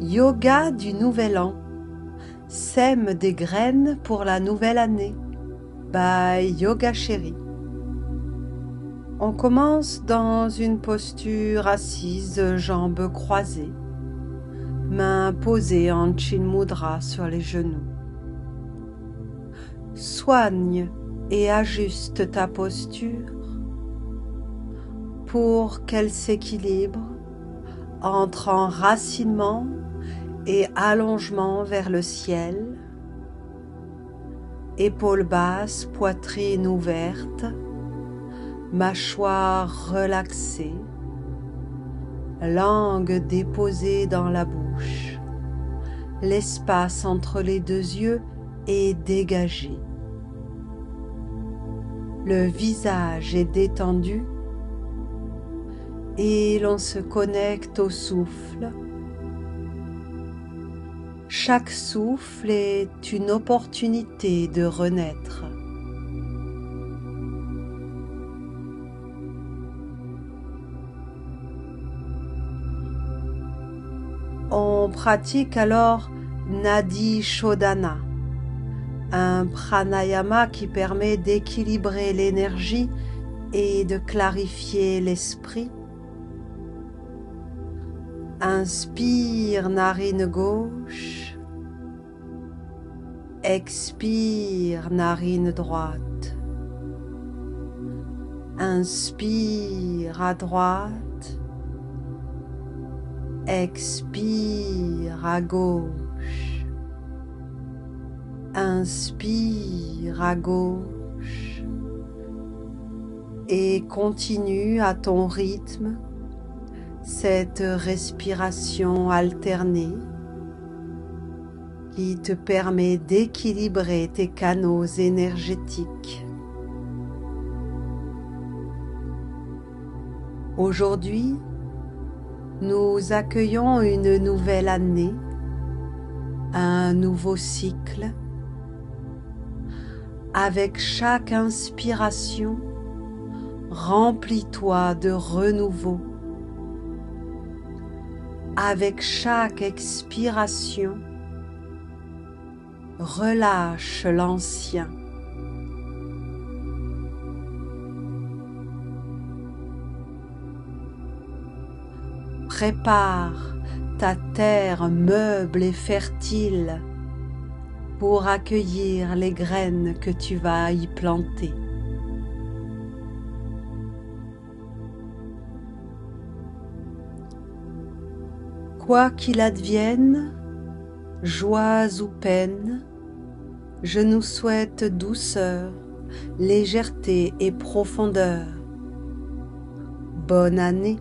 Yoga du Nouvel An. Sème des graines pour la nouvelle année. By Yoga Chérie. On commence dans une posture assise, jambes croisées, mains posées en Chin Mudra sur les genoux. Soigne et ajuste ta posture pour qu'elle s'équilibre entre enracinement et allongement vers le ciel, épaules basses, poitrine ouverte, mâchoire relaxée, langue déposée dans la bouche. L'espace entre les deux yeux est dégagé. Le visage est détendu et l'on se connecte au souffle. Chaque souffle est une opportunité de renaître. On pratique alors Nadi Shodhana, un pranayama qui permet d'équilibrer l'énergie et de clarifier l'esprit. Inspire narine gauche, expire narine droite, inspire à droite, expire à gauche, inspire à gauche et continue à ton rythme cette respiration alternée qui te permet d'équilibrer tes canaux énergétiques. Aujourd'hui, nous accueillons une nouvelle année, un nouveau cycle. Avec chaque inspiration, remplis-toi de renouveau. Avec chaque expiration, relâche l'ancien. Prépare ta terre meuble et fertile pour accueillir les graines que tu vas y planter. Quoi qu'il advienne, joie ou peine, je nous souhaite douceur, légèreté et profondeur. Bonne année.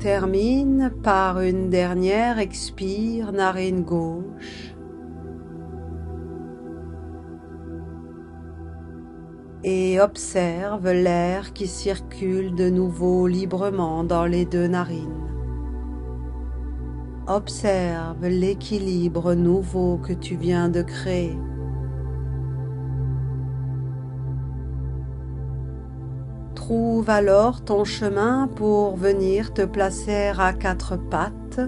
Termine par une dernière expire, narine gauche. Et observe l'air qui circule de nouveau librement dans les deux narines. Observe l'équilibre nouveau que tu viens de créer. Trouve alors ton chemin pour venir te placer à quatre pattes.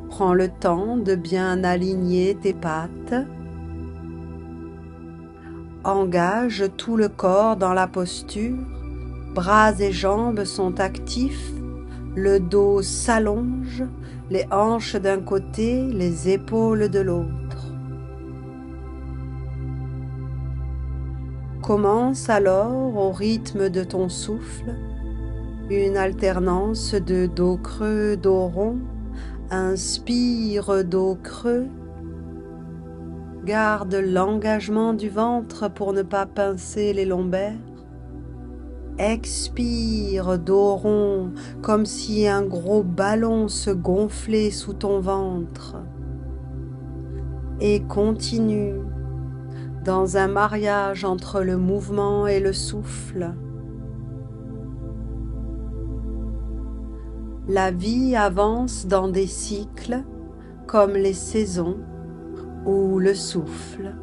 Prends le temps de bien aligner tes pattes. Engage tout le corps dans la posture, bras et jambes sont actifs, le dos s'allonge, les hanches d'un côté, les épaules de l'autre. Commence alors au rythme de ton souffle, une alternance de dos creux, dos rond, inspire dos creux. Garde l'engagement du ventre pour ne pas pincer les lombaires. Expire dos rond comme si un gros ballon se gonflait sous ton ventre. Et continue dans un mariage entre le mouvement et le souffle. La vie avance dans des cycles comme les saisons ou le souffle.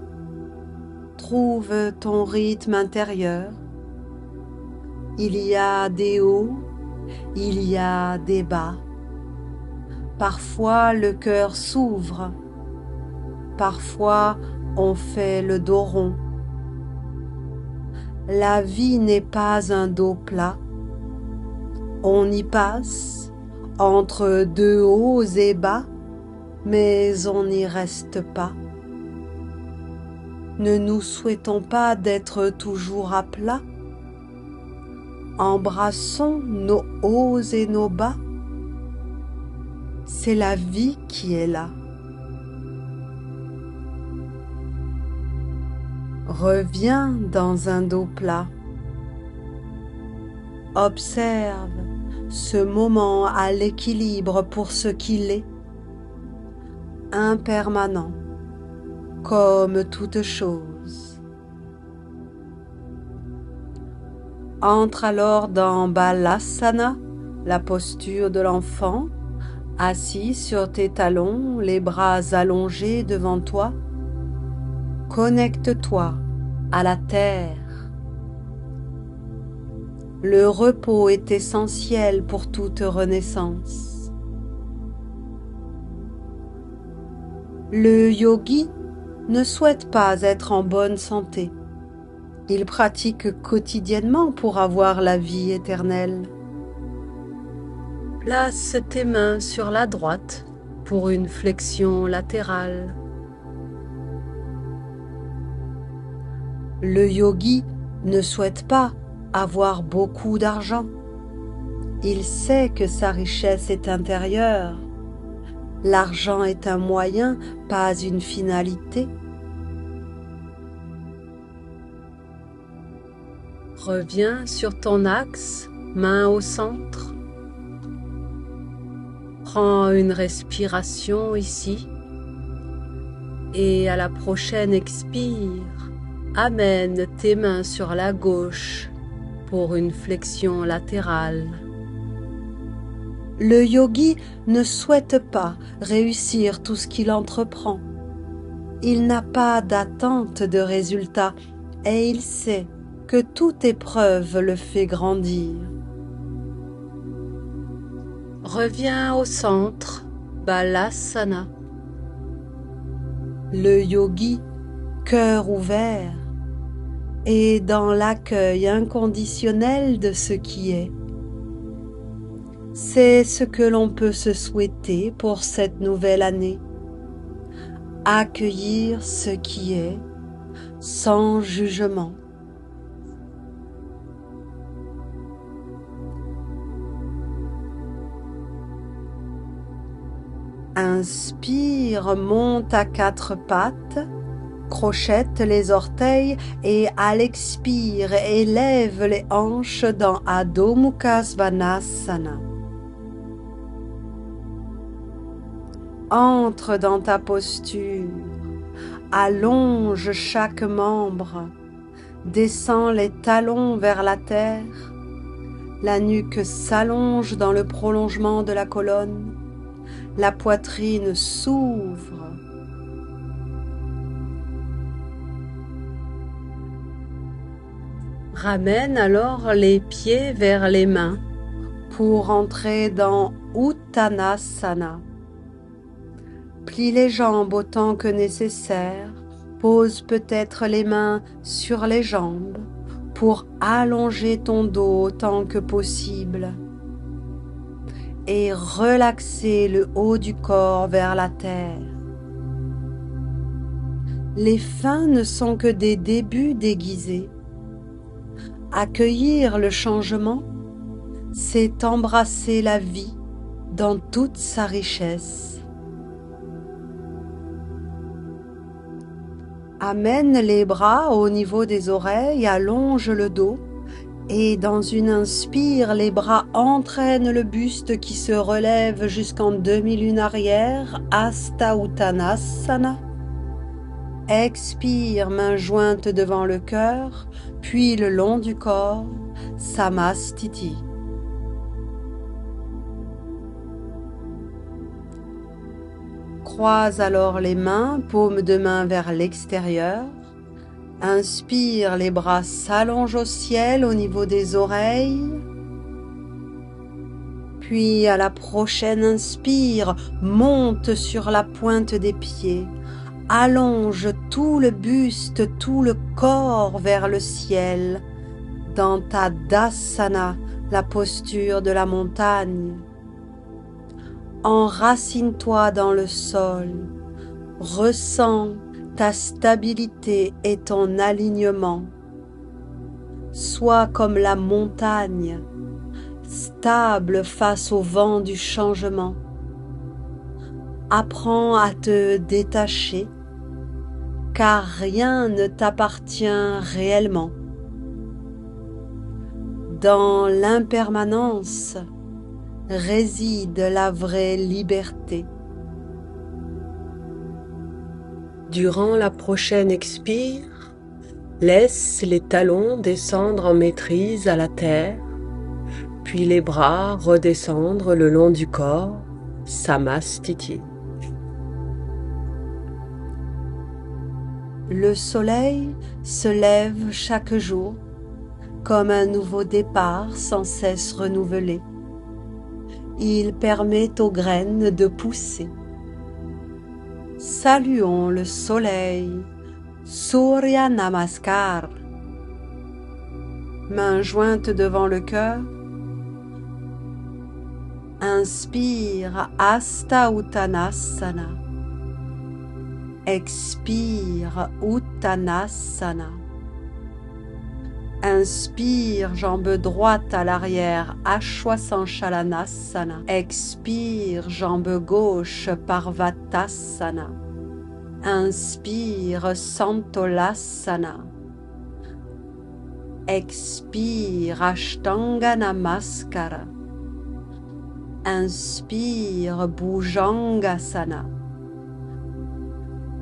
Trouve ton rythme intérieur. Il y a des hauts, il y a des bas. Parfois le cœur s'ouvre, parfois on fait le dos rond. La vie n'est pas un dos plat. On y passe entre deux hauts et bas, mais on n'y reste pas. Ne nous souhaitons pas d'être toujours à plat. Embrassons nos hauts et nos bas. C'est la vie qui est là. Reviens dans un dos plat. Observe ce moment à l'équilibre pour ce qu'il est, impermanent, comme toute chose. Entre alors dans Balasana, la posture de l'enfant, assis sur tes talons, les bras allongés devant toi. Connecte-toi à la terre. Le repos est essentiel pour toute renaissance. Le yogi ne souhaite pas être en bonne santé. Il pratique quotidiennement pour avoir la vie éternelle. Place tes mains sur la droite pour une flexion latérale. Le yogi ne souhaite pas avoir beaucoup d'argent. Il sait que sa richesse est intérieure. L'argent est un moyen, pas une finalité. Reviens sur ton axe, main au centre. Prends une respiration ici et à la prochaine expire, amène tes mains sur la gauche pour une flexion latérale. Le yogi ne souhaite pas réussir tout ce qu'il entreprend. Il n'a pas d'attente de résultat et il sait que toute épreuve le fait grandir. Reviens au centre, Balasana. Le yogi, cœur ouvert, est dans l'accueil inconditionnel de ce qui est. C'est ce que l'on peut se souhaiter pour cette nouvelle année. Accueillir ce qui est, sans jugement. Inspire, monte à quatre pattes, crochette les orteils et à l'expire, élève les hanches dans Adho Mukha Svanasana. Entre dans ta posture, allonge chaque membre, descends les talons vers la terre, la nuque s'allonge dans le prolongement de la colonne, la poitrine s'ouvre. Ramène alors les pieds vers les mains pour entrer dans Uttanasana. Plie les jambes autant que nécessaire, pose peut-être les mains sur les jambes pour allonger ton dos autant que possible et relaxer le haut du corps vers la terre. Les fins ne sont que des débuts déguisés. Accueillir le changement, c'est embrasser la vie dans toute sa richesse. Amène les bras au niveau des oreilles, allonge le dos et dans une inspire, les bras entraînent le buste qui se relève jusqu'en demi-lune arrière, Hasta Uttanasana. Expire, main jointe devant le cœur, puis le long du corps, Samastiti. Croise alors les mains, paume de main vers l'extérieur. Inspire, les bras s'allongent au ciel au niveau des oreilles. Puis à la prochaine inspire, monte sur la pointe des pieds. Allonge tout le buste, tout le corps vers le ciel. Dans ta Dasana, la posture de la montagne. Enracine-toi dans le sol. Ressens ta stabilité et ton alignement. Sois comme la montagne, stable face au vent du changement. Apprends à te détacher, car rien ne t'appartient réellement. Dans l'impermanence réside la vraie liberté. Durant la prochaine expire, laisse les talons descendre en maîtrise à la terre, puis les bras redescendre le long du corps, Samastiti. Le soleil se lève chaque jour comme un nouveau départ sans cesse renouvelé. Il permet aux graines de pousser. Saluons le soleil, Surya Namaskar. Mains jointes devant le cœur. Inspire, Hasta Uttanasana. Expire, Uttanasana. Inspire, jambe droite à l'arrière, Ashwasandchalanasana. Expire, jambe gauche, Parvatasana. Inspire, Santolasana. Expire, Ashtanga Namaskara. Inspire, Bhujangasana.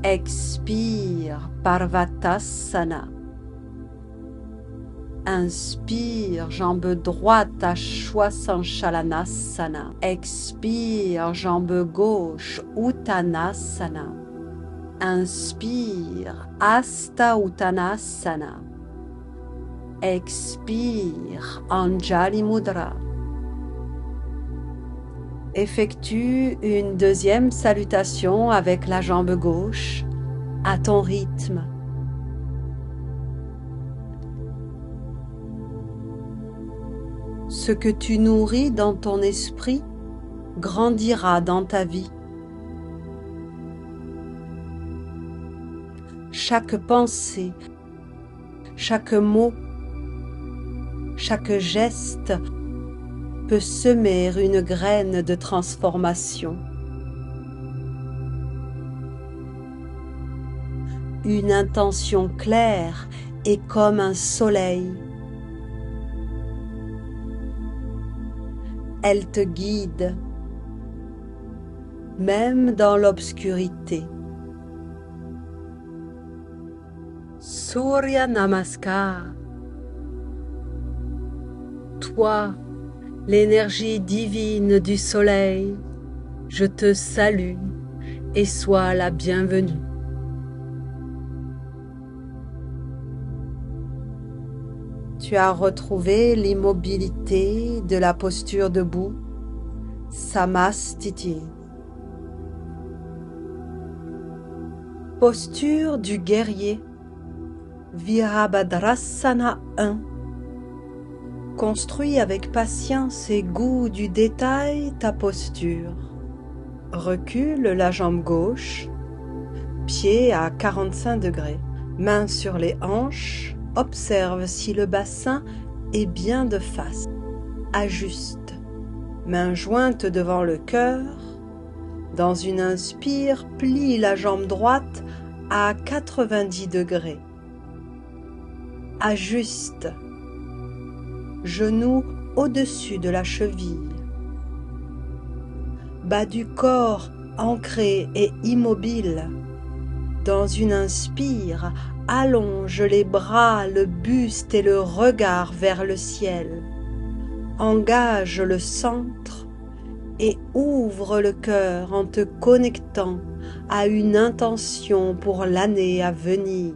Expire, Parvatasana. Inspire, jambe droite, Ashwasandchalanasana. Expire, jambe gauche, Uttanasana. Inspire, Hasta Uttanasana. Expire, Anjali Mudra. Effectue une deuxième salutation avec la jambe gauche à ton rythme. Ce que tu nourris dans ton esprit grandira dans ta vie. Chaque pensée, chaque mot, chaque geste peut semer une graine de transformation. Une intention claire est comme un soleil. Elle te guide, même dans l'obscurité. Surya Namaskar. Toi, l'énergie divine du soleil, je te salue et sois la bienvenue. Tu as retrouvé l'immobilité de la posture debout, Samastiti. Posture du guerrier, Virabhadrasana 1. Construis avec patience et goût du détail ta posture. Recule la jambe gauche, pied à 45 degrés, mains sur les hanches. Observe si le bassin est bien de face. Ajuste. Mains jointes devant le cœur. Dans une inspire, plie la jambe droite à 90 degrés. Ajuste. Genoux au-dessus de la cheville. Bas du corps ancré et immobile. Dans une inspire, allonge les bras, le buste et le regard vers le ciel. Engage le centre et ouvre le cœur en te connectant à une intention pour l'année à venir.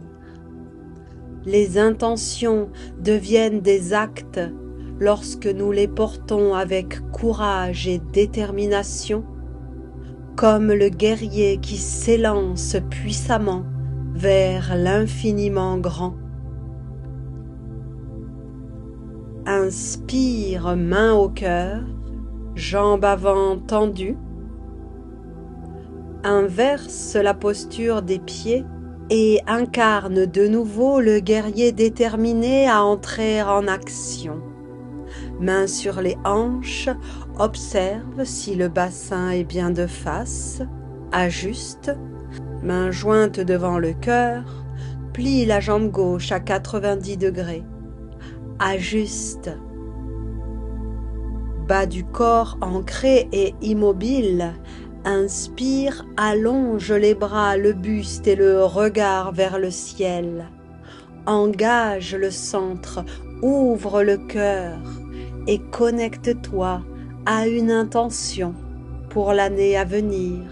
Les intentions deviennent des actes lorsque nous les portons avec courage et détermination, comme le guerrier qui s'élance puissamment vers l'infiniment grand. Inspire, main au cœur, jambes avant tendues. Inverse la posture des pieds et incarne de nouveau le guerrier déterminé à entrer en action. Mains sur les hanches, observe si le bassin est bien de face, ajuste, mains jointes devant le cœur, plie la jambe gauche à 90 degrés, ajuste. Bas du corps ancré et immobile, inspire, allonge les bras, le buste et le regard vers le ciel. Engage le centre, ouvre le cœur et connecte-toi à une intention pour l'année à venir.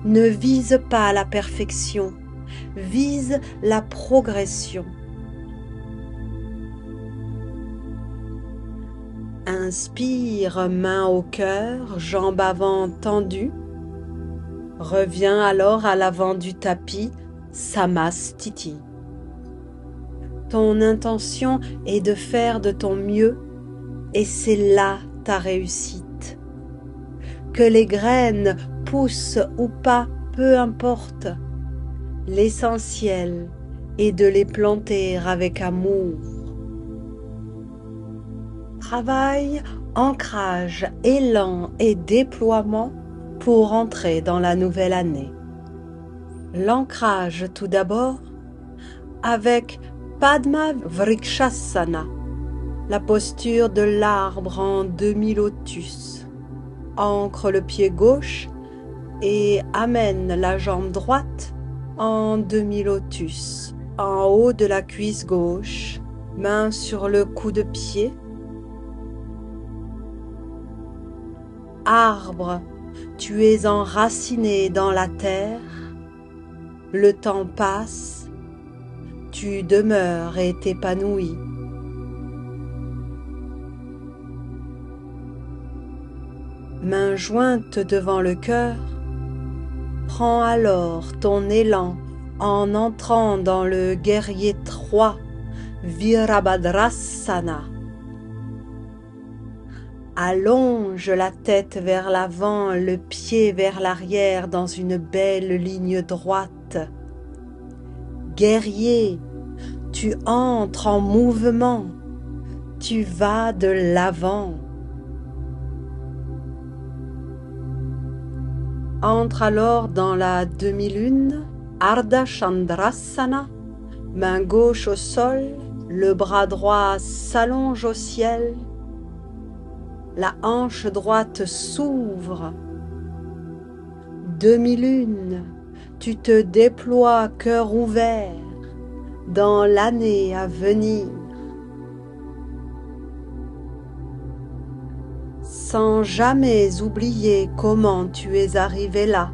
Ne vise pas la perfection, vise la progression. Inspire, main au cœur, jambes avant tendues. Reviens alors à l'avant du tapis, Samastiti. Ton intention est de faire de ton mieux et c'est là ta réussite. Que les graines poussent ou pas, peu importe. L'essentiel est de les planter avec amour. Travail, ancrage, élan et déploiement pour entrer dans la nouvelle année. L'ancrage tout d'abord avec Padma Vrikshasana, la posture de l'arbre en demi-lotus. Ancre le pied gauche et amène la jambe droite en demi-lotus, en haut de la cuisse gauche, main sur le coup de pied. Arbre, tu es enraciné dans la terre, le temps passe, tu demeures et t'épanouis. Main jointe devant le cœur, prends alors ton élan en entrant dans le guerrier 3, Virabhadrasana. Allonge la tête vers l'avant, le pied vers l'arrière dans une belle ligne droite. Guerrier, tu entres en mouvement, tu vas de l'avant. Entre alors dans la demi-lune, Ardha Chandrasana, main gauche au sol, le bras droit s'allonge au ciel, la hanche droite s'ouvre. Demi-lune, tu te déploies cœur ouvert dans l'année à venir. Sans jamais oublier comment tu es arrivé là.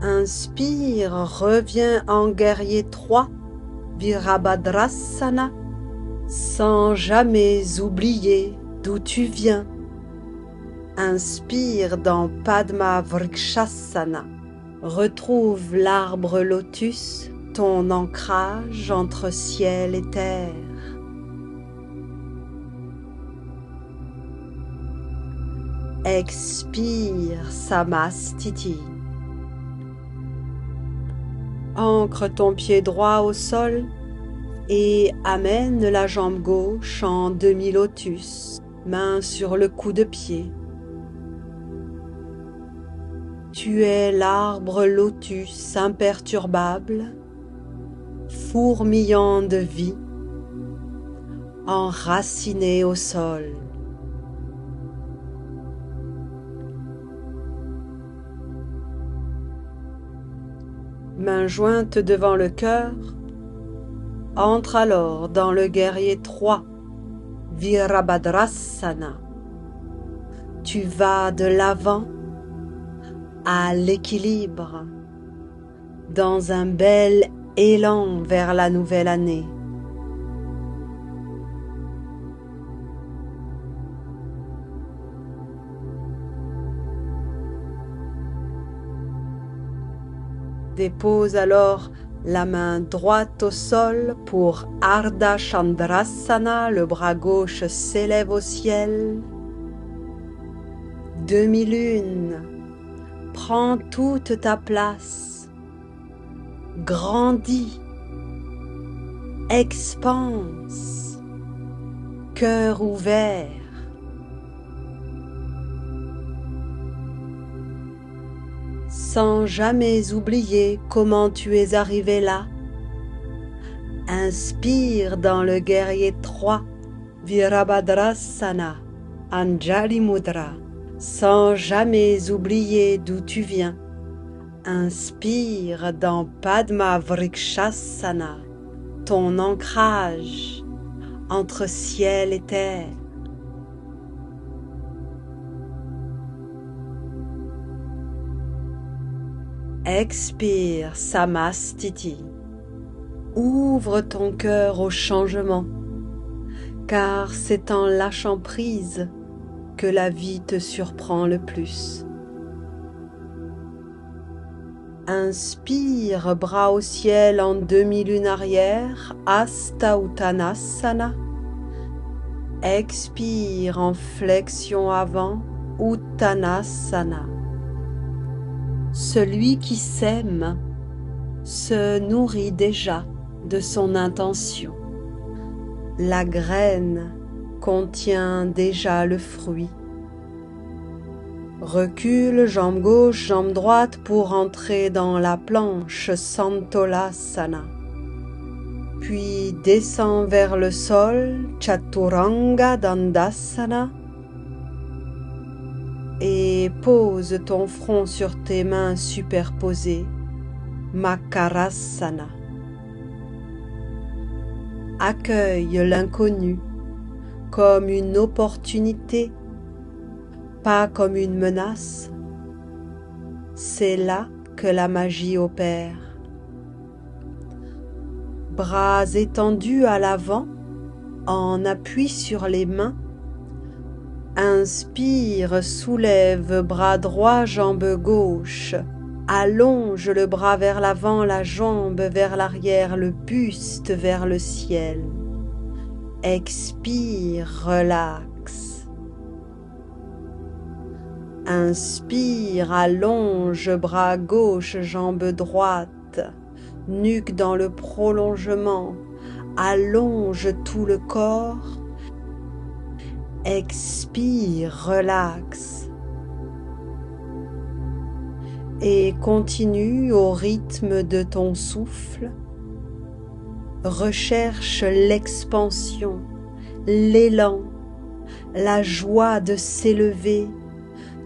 Inspire, reviens en guerrier 3, Virabhadrasana, sans jamais oublier d'où tu viens. Inspire dans Padma Vrikshasana. Retrouve l'arbre lotus, ton ancrage entre ciel et terre. Expire, Samastiti. Ancre ton pied droit au sol et amène la jambe gauche en demi-lotus, main sur le coup de pied. Tu es l'arbre lotus imperturbable, fourmillant de vie, enraciné au sol. Main jointe devant le cœur, entre alors dans le guerrier 3, Virabhadrasana. Tu vas de l'avant à l'équilibre, dans un bel élan vers la nouvelle année. Dépose alors la main droite au sol pour Ardha Chandrasana, le bras gauche s'élève au ciel. Demi-lune, prends toute ta place, grandis, expanse, cœur ouvert. Sans jamais oublier comment tu es arrivé là. Inspire dans le guerrier 3, Virabhadrasana, Anjali Mudra, sans jamais oublier d'où tu viens. Inspire dans Padma Vrikshasana, ton ancrage entre ciel et terre. Expire Samastiti. Ouvre ton cœur au changement, car c'est en lâchant prise que la vie te surprend le plus. Inspire, bras au ciel en demi-lune arrière, Hasta Uttanasana. Expire en flexion avant, Uttanasana. Celui qui sème se nourrit déjà de son intention. La graine contient déjà le fruit. Recule, jambe gauche, jambe droite pour entrer dans la planche Santolasana. Puis descends vers le sol, Chaturanga Dandasana. Et pose ton front sur tes mains superposées, Makarasana. Accueille l'inconnu comme une opportunité, pas comme une menace. C'est là que la magie opère. Bras étendus à l'avant, en appui sur les mains. Inspire, soulève bras droit, jambe gauche. Allonge le bras vers l'avant, la jambe vers l'arrière, le buste vers le ciel. Expire, relaxe. Inspire, allonge bras gauche, jambe droite. Nuque dans le prolongement. Allonge tout le corps. Expire, relaxe. Et continue au rythme de ton souffle. Recherche l'expansion, l'élan, la joie de s'élever,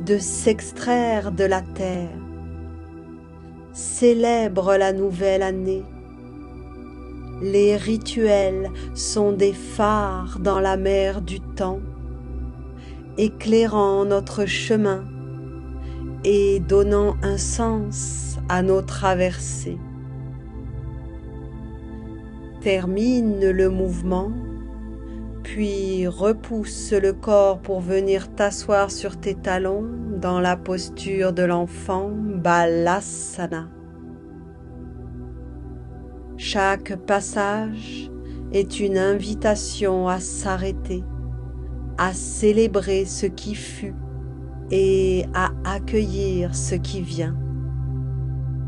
de s'extraire de la terre. Célèbre la nouvelle année. Les rituels sont des phares dans la mer du temps, éclairant notre chemin et donnant un sens à nos traversées. Termine le mouvement, puis repousse le corps pour venir t'asseoir sur tes talons dans la posture de l'enfant Balasana. Chaque passage est une invitation à s'arrêter, à célébrer ce qui fut et à accueillir ce qui vient.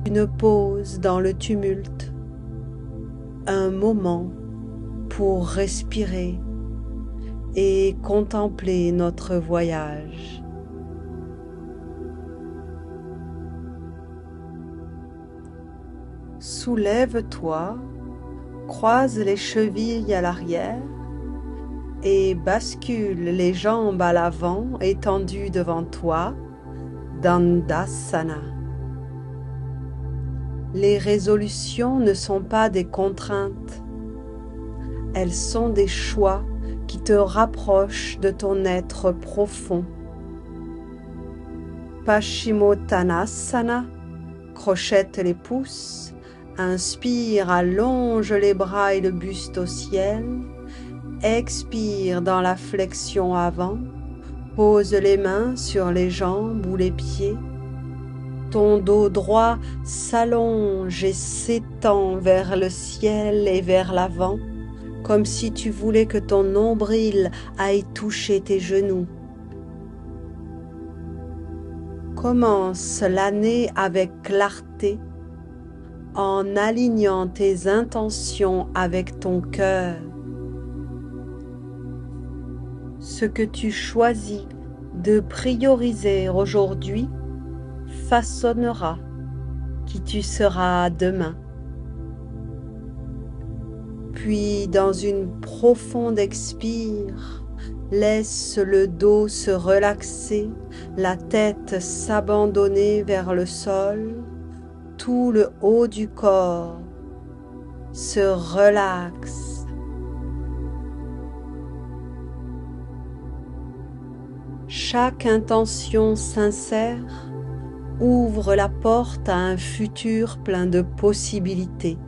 Une pause dans le tumulte, un moment pour respirer et contempler notre voyage. Soulève-toi, croise les chevilles à l'arrière et bascule les jambes à l'avant étendues devant toi, Dandasana. Les résolutions ne sont pas des contraintes, elles sont des choix qui te rapprochent de ton être profond. Paschimottanasana, crochette les pouces, inspire, allonge les bras et le buste au ciel, expire dans la flexion avant, pose les mains sur les jambes ou les pieds, ton dos droit s'allonge et s'étend vers le ciel et vers l'avant, comme si tu voulais que ton nombril aille toucher tes genoux. Commence l'année avec clarté en alignant tes intentions avec ton cœur. Ce que tu choisis de prioriser aujourd'hui façonnera qui tu seras demain. Puis, dans une profonde expire, laisse le dos se relaxer, la tête s'abandonner vers le sol, tout le haut du corps se relaxe. Chaque intention sincère ouvre la porte à un futur plein de possibilités.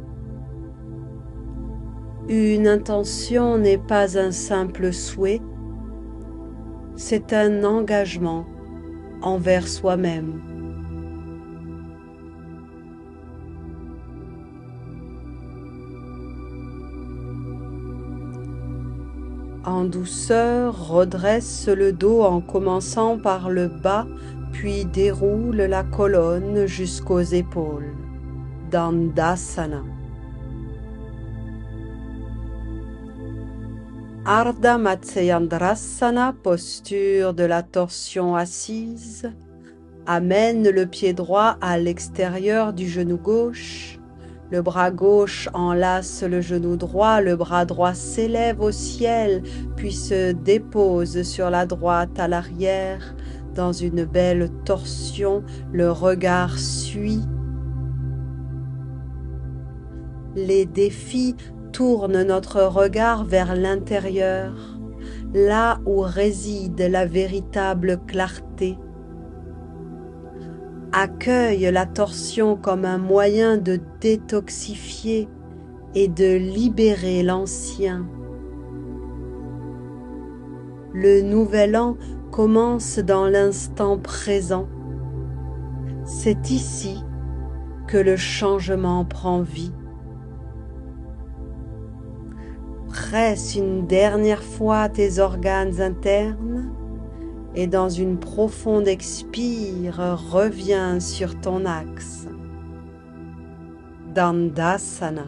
Une intention n'est pas un simple souhait, c'est un engagement envers soi-même. En douceur, redresse le dos en commençant par le bas, puis déroule la colonne jusqu'aux épaules. Dandasana. Ardha Matsyendrasana, posture de la torsion assise. Amène le pied droit à l'extérieur du genou gauche. Le bras gauche enlace le genou droit, le bras droit s'élève au ciel, puis se dépose sur la droite à l'arrière. Dans une belle torsion, le regard suit. Les défis tournent notre regard vers l'intérieur, là où réside la véritable clarté. Accueille la torsion comme un moyen de détoxifier et de libérer l'ancien. Le nouvel an commence dans l'instant présent. C'est ici que le changement prend vie. Presse une dernière fois tes organes internes et dans une profonde expire, reviens sur ton axe. Dandasana.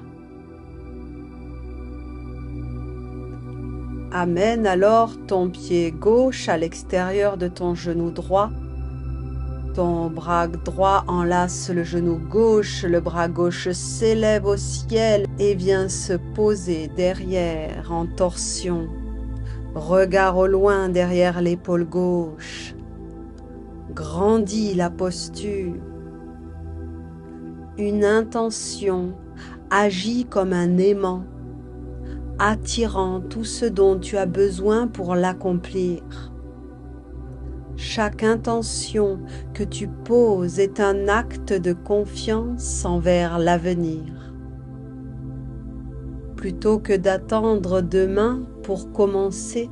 Amène alors ton pied gauche à l'extérieur de ton genou droit. Ton bras droit enlace le genou gauche, le bras gauche s'élève au ciel et vient se poser derrière en torsion. Regard au loin derrière l'épaule gauche. Grandis la posture. Une intention agit comme un aimant, attirant tout ce dont tu as besoin pour l'accomplir. Chaque intention que tu poses est un acte de confiance envers l'avenir. Plutôt que d'attendre demain pour commencer,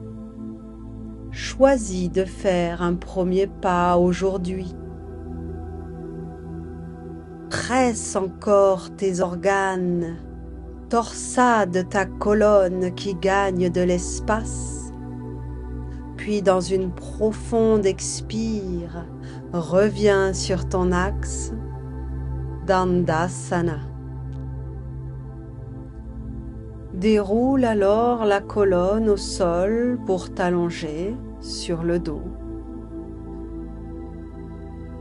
choisis de faire un premier pas aujourd'hui. Presse encore tes organes, torsade ta colonne qui gagne de l'espace, puis dans une profonde expire, reviens sur ton axe, Dandasana. Déroule alors la colonne au sol pour t'allonger sur le dos.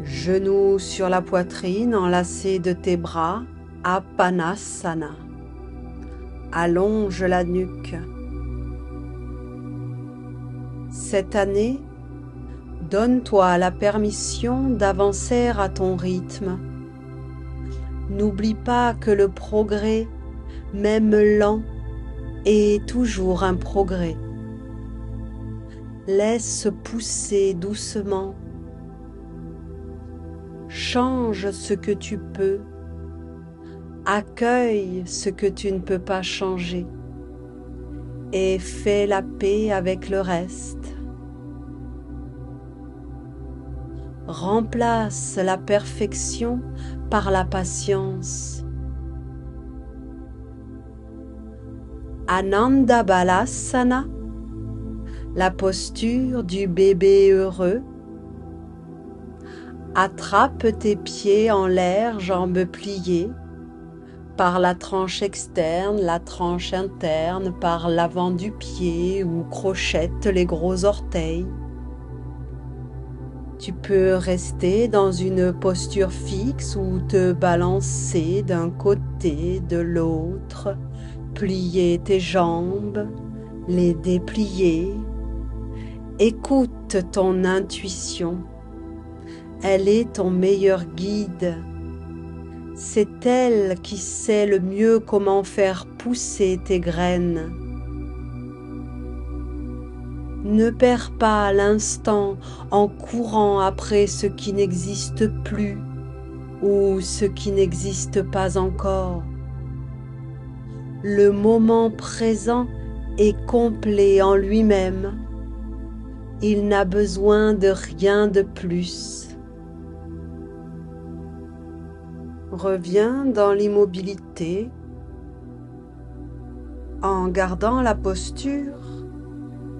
Genoux sur la poitrine enlacés de tes bras, Apanasana. Allonge la nuque. Cette année, donne-toi la permission d'avancer à ton rythme. N'oublie pas que le progrès, même lent, est toujours un progrès. Laisse pousser doucement. Change ce que tu peux. Accueille ce que tu ne peux pas changer et fais la paix avec le reste. Remplace la perfection par la patience. Ananda Balasana, la posture du bébé heureux. Attrape tes pieds en l'air, jambes pliées, par la tranche externe, la tranche interne, par l'avant du pied ou crochette les gros orteils. Tu peux rester dans une posture fixe ou te balancer d'un côté, de l'autre, plier tes jambes, les déplier. Écoute ton intuition. Elle est ton meilleur guide. C'est elle qui sait le mieux comment faire pousser tes graines. Ne perds pas l'instant en courant après ce qui n'existe plus ou ce qui n'existe pas encore. Le moment présent est complet en lui-même. Il n'a besoin de rien de plus. Reviens dans l'immobilité en gardant la posture.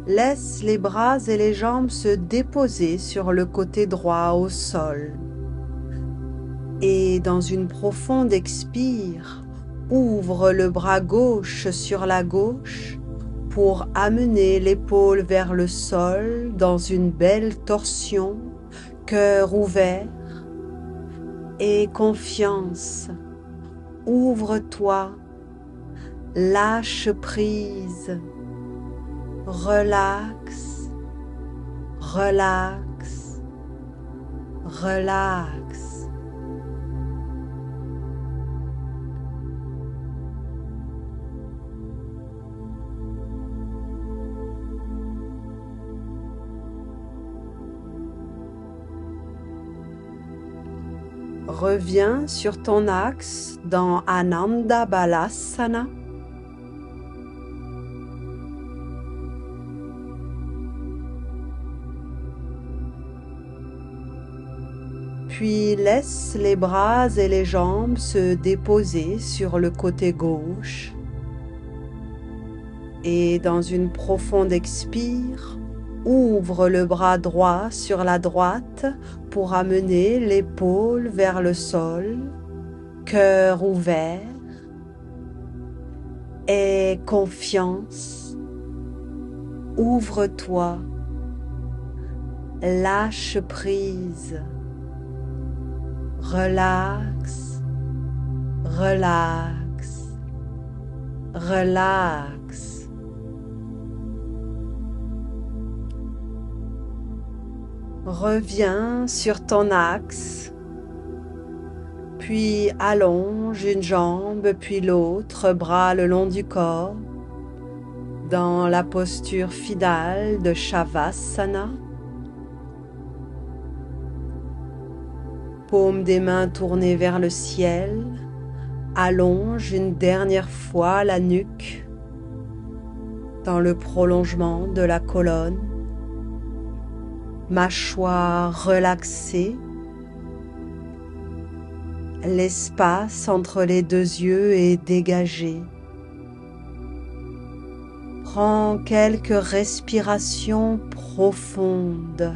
Laisse les bras et les jambes se déposer sur le côté droit au sol. Et dans une profonde expire, ouvre le bras gauche sur la gauche pour amener l'épaule vers le sol dans une belle torsion, cœur ouvert. Et confiance, ouvre-toi, lâche prise, relax, relax, relax. Reviens sur ton axe dans Ananda Balasana. Puis laisse les bras et les jambes se déposer sur le côté gauche. Et dans une profonde expire, ouvre le bras droit sur la droite pour amener l'épaule vers le sol, cœur ouvert. Aie confiance, ouvre-toi, lâche prise, relax, relax, relax. Reviens sur ton axe, puis allonge une jambe puis l'autre, bras le long du corps, dans la posture finale de Shavasana. Paume des mains tournées vers le ciel, allonge une dernière fois la nuque dans le prolongement de la colonne. Mâchoire relaxée, l'espace entre les deux yeux est dégagé. Prends quelques respirations profondes.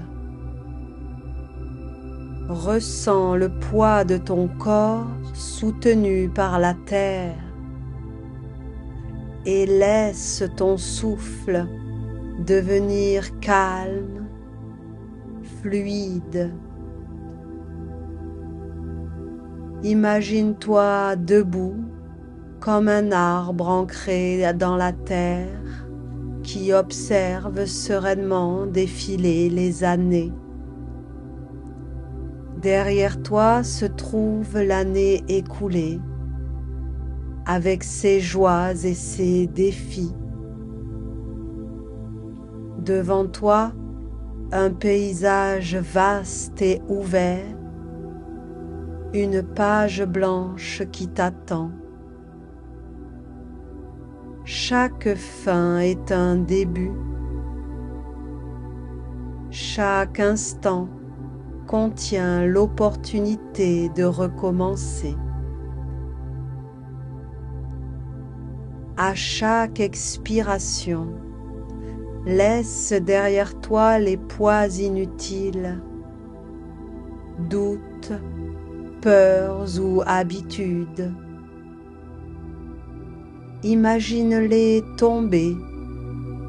Ressens le poids de ton corps soutenu par la terre et laisse ton souffle devenir calme, fluide. Imagine-toi debout comme un arbre ancré dans la terre qui observe sereinement défiler les années. Derrière toi se trouve l'année écoulée avec ses joies et ses défis. Devant toi, un paysage vaste et ouvert une page blanche qui t'attend. Chaque fin est un début. Chaque instant contient l'opportunité de recommencer. À chaque expiration, laisse derrière toi les poids inutiles, doutes, peurs ou habitudes. Imagine-les tomber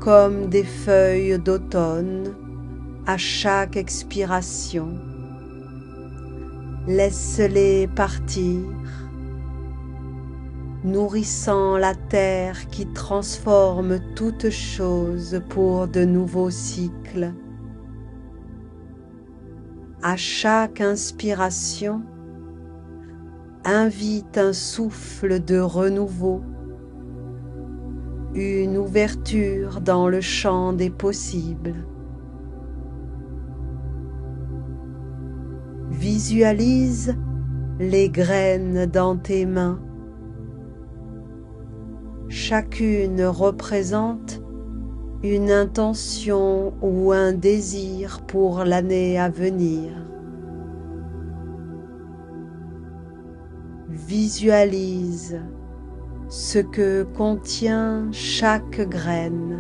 comme des feuilles d'automne à chaque expiration. Laisse-les partir, nourrissant la terre qui transforme toute chose pour de nouveaux cycles. À chaque inspiration, invite un souffle de renouveau, une ouverture dans le champ des possibles. Visualise les graines dans tes mains. Chacune représente une intention ou un désir pour l'année à venir. Visualise ce que contient chaque graine.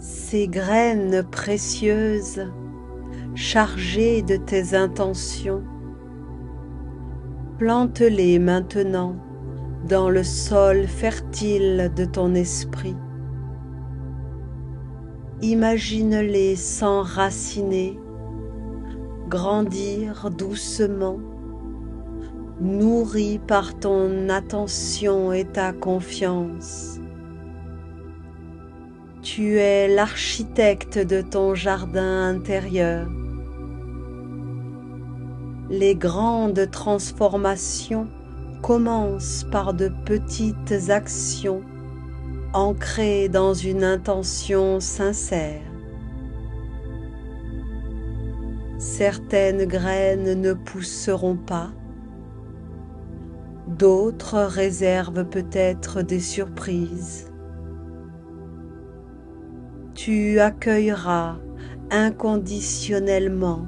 Ces graines précieuses, chargées de tes intentions, plante-les maintenant dans le sol fertile de ton esprit. Imagine-les s'enraciner, grandir doucement, nourris par ton attention et ta confiance. Tu es l'architecte de ton jardin intérieur. Les grandes transformations commencent par de petites actions ancrées dans une intention sincère. Certaines graines ne pousseront pas, d'autres réservent peut-être des surprises. Tu accueilleras inconditionnellement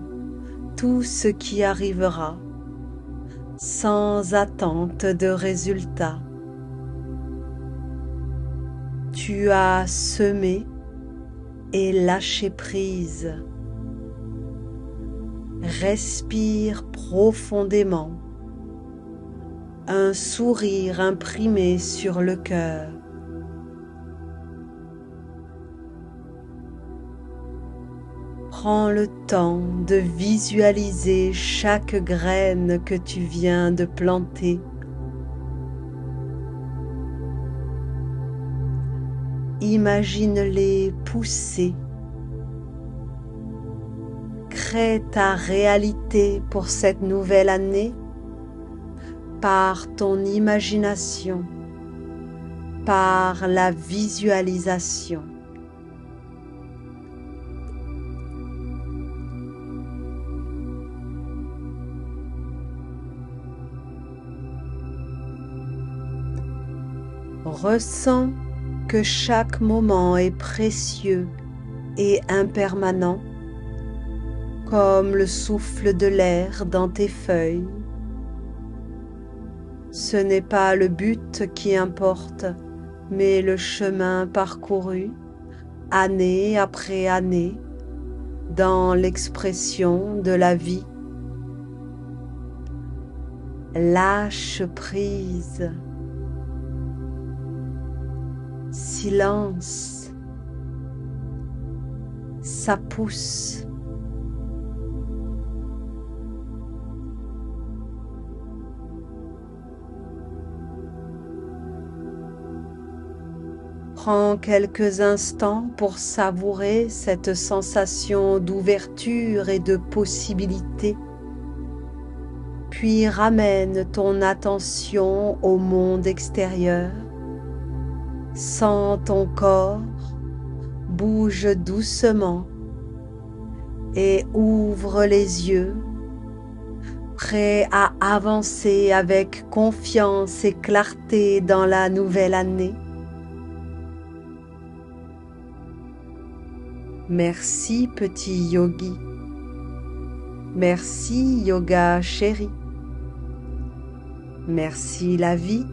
tout ce qui arrivera, sans attente de résultat. Tu as semé et lâché prise. Respire profondément, un sourire imprimé sur le cœur. Prends le temps de visualiser chaque graine que tu viens de planter. Imagine-les pousser. Crée ta réalité pour cette nouvelle année par ton imagination. par la visualisation. Ressens que chaque moment est précieux et impermanent, comme le souffle de l'air dans tes feuilles. Ce n'est pas le but qui importe, mais le chemin parcouru, année après année, dans l'expression de la vie. Lâche prise. Silence. Ça pousse. Prends quelques instants pour savourer cette sensation d'ouverture et de possibilité, puis ramène ton attention au monde extérieur. Sens ton corps, bouge doucement et ouvre les yeux, prêt à avancer avec confiance et clarté dans la nouvelle année. Merci petit yogi. Merci yoga chéri. Merci la vie.